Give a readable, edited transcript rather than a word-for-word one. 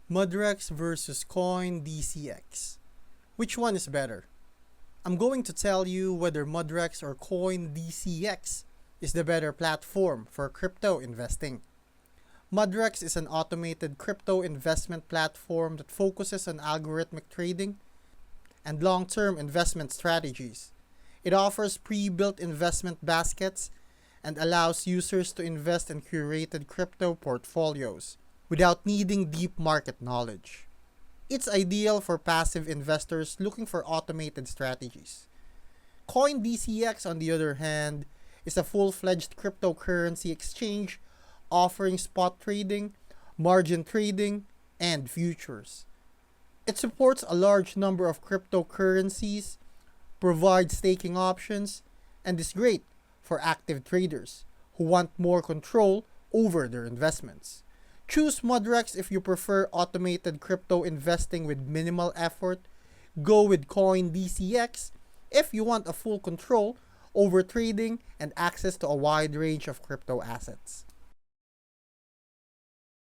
Mudrex versus Coindcx. Which one is better? I'm going to tell you whether Mudrex or Coindcx is the better platform for crypto investing. Mudrex is an automated crypto investment platform that focuses on algorithmic trading and long-term investment strategies. It offers pre-built investment baskets and allows users to invest in curated crypto portfolios without needing deep market knowledge. It's ideal for passive investors looking for automated strategies. Coindcx, on the other hand, is a full-fledged cryptocurrency exchange offering spot trading, margin trading, and futures. It supports a large number of cryptocurrencies, provides staking options, and is great for active traders who want more control over their investments. Choose Mudrex if you prefer automated crypto investing with minimal effort. Go with Coindcx if you want a full control over trading and access to a wide range of crypto assets.